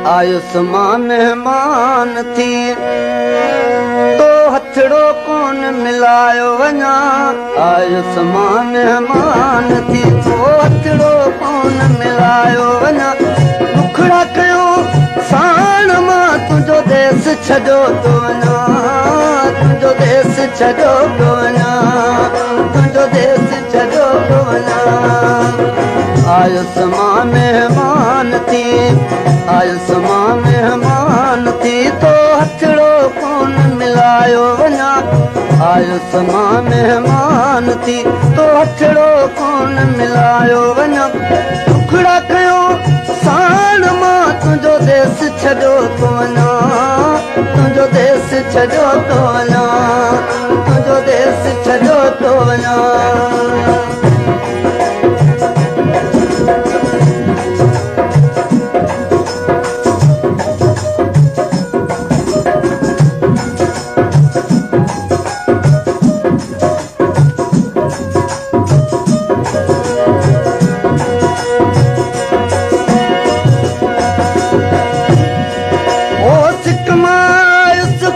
आयुस मां मेहमान थी तो हथड़ो कोन मिलायो वञा। आयुस मां मेहमान थी तो हथड़ो कोन मिलायो वञा। दुखड़ा कयो साण मां तुंहिंजो देश छॾियो थो वञा। तुंहिंजो देश छॾियो थो वञा। तुंहिंजो देश छॾियो थो वञा। आयुस मां मेहमान थी आयुस मां मेहमान थी तो हथड़ो कोन मिलायो वञा। आयुस मां मेहमान थी तो हथड़ो कोन मिलायो वञा। टुकड़ा कयो साण मां तुंहिंजो देश छॾियो थो वञा। तुंहिंजो देश छॾियो थो वञा। तुंहिंजो देश छॾियो थो वञा।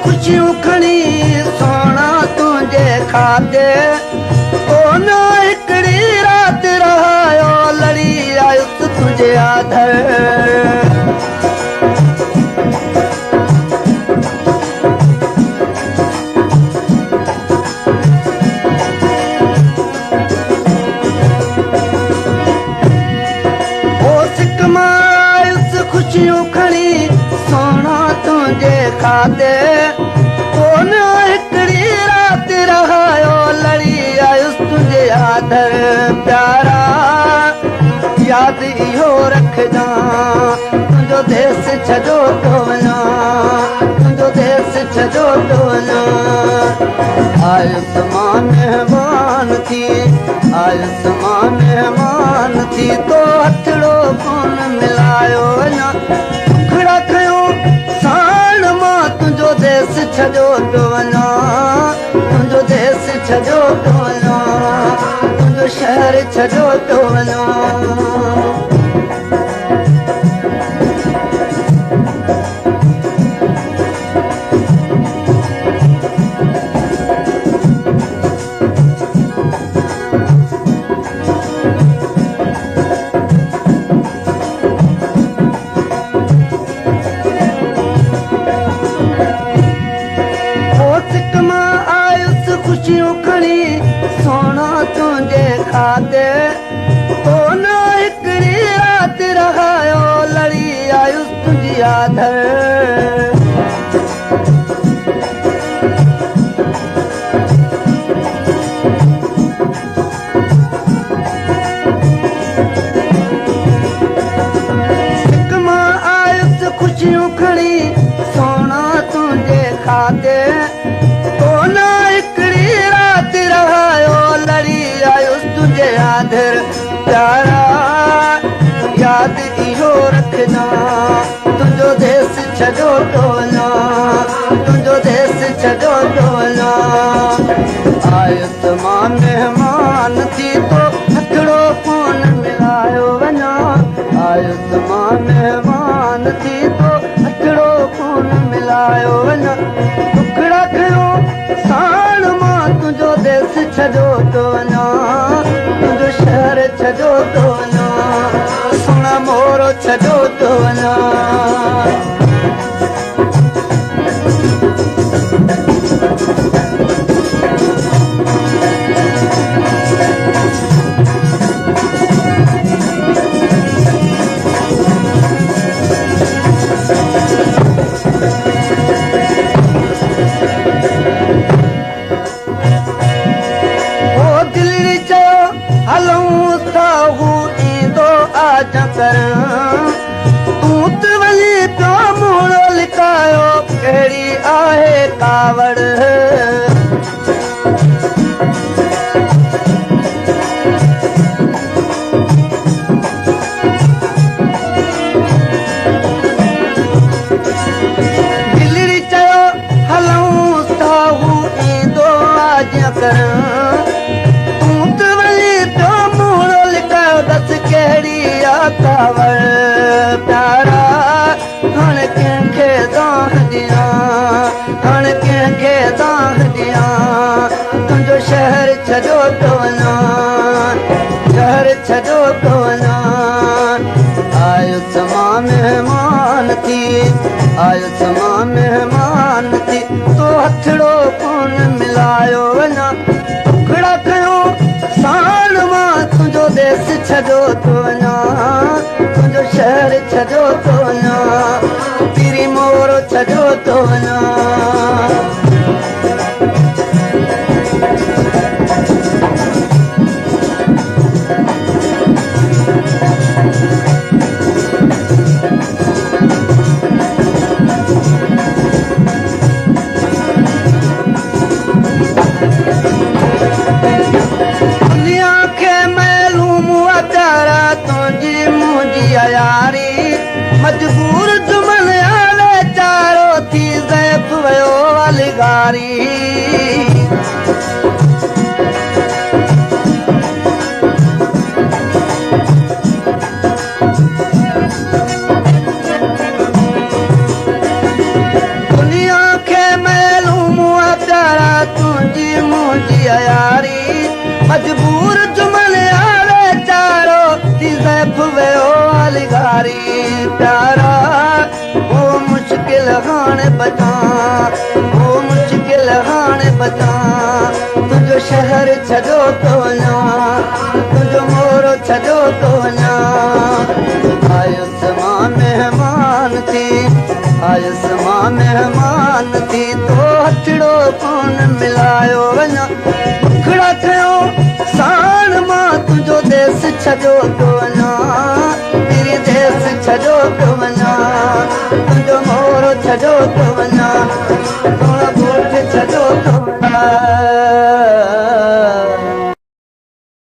खुशियूं खणी सोना तुंहिंजे खाते कोन हिकिड़ी राति रहायो लड़ी आयुस तुंहिंजे आदर। खुशियूं खणी सोना तुंहिंजे खाते कोन हिकिड़ी राति रहायो लड़ी आयुस तुंहिंजे आदर प्यारा। यादि इहो रखजां तुंहिंजो देश छॾियो थो वञा। तुंहिंजो देश छॾियो थो वञा। आयुस मां मेहमान थी आयुस मां मेहमान थी तो हथड़ो कोन मिलायो वञा। टुकड़ा कयो साण मां तुंहिंजो देश छॾियो थो वञा। तुंहिंजो देश छॾियो थो वञा। तुंहिंजो शहर छॾियो थो वञा। खुशियूं खणी सोना तुंहिंजे खाते कोन हिकिड़ी राति रहायो लड़ी आयुस तुंहिंजी आदर। सिक मां आयुस खुशियूं खणी सोना तुंहिंजे खाते कोन रहायो लड़ी आयुस तुंहिंजे आदर प्यारा। यादि इहो रखजां तुंहिंजो देश छॾियो थो वञा। तुंहिंजो देश छॾियो थो वञा। आयुस मां मेहमान थी तो हथड़ो कोन मिलायो वञा। आयुस मां मेहमान थी तो हथड़ो कोन मिलायो वञा। टुकड़ा कयो साण मां तुंहिंजो देश छॾियो थो वञा। तुंहिंजो शहर छॾियो थो वञा। सुहिणा मोर छॾियो थो वञा। हलूं था हू ईंदो आज तूं त वञी पियो मुड़ो लिकायो कहिड़ी आहे कावड़। दिलड़ी चयो हलूं था हू ईंदो आज तूं त वञी पियो मुड़ो लिकायो दस कहिड़ी आहे कावड़ प्यारा। मेहमान थी आयुसि मां मेहमान थी तो हथड़ो कोन मिलायो वञा टुकड़ा कयो साण मां तुंहिंजो देश छॾियो थो वञा तुंहिंजो शहर छॾियो थो वञा पीरी मोर छॾियो थो वञा मजबूर जुमन आले चारो थी ज़ैफ वयो वालिगारी दुनिया खे मालूम प्यारा तुंहिंजी मुंहिंजी यारी मजबूर जुमन आले चारो थी ज़ैफ वयो वालिगारी प्यारा वो मुश्किल हाणे बचा वो मुश्किल हाणे बचा तुंहिंजो शहर छॾियो थो वञा तुंहिंजो मोर छॾियो थो वञा आयुसि मां मेहमान थी आयुसि मां मेहमान थी तो हथड़ो कोन मिलायो वञा टुकड़ा कयो साण मां तुंहिंजो देश छॾियो थो वञा देश छॾियो थो वञा तुंहिंजो मोर छॾियो थो वञा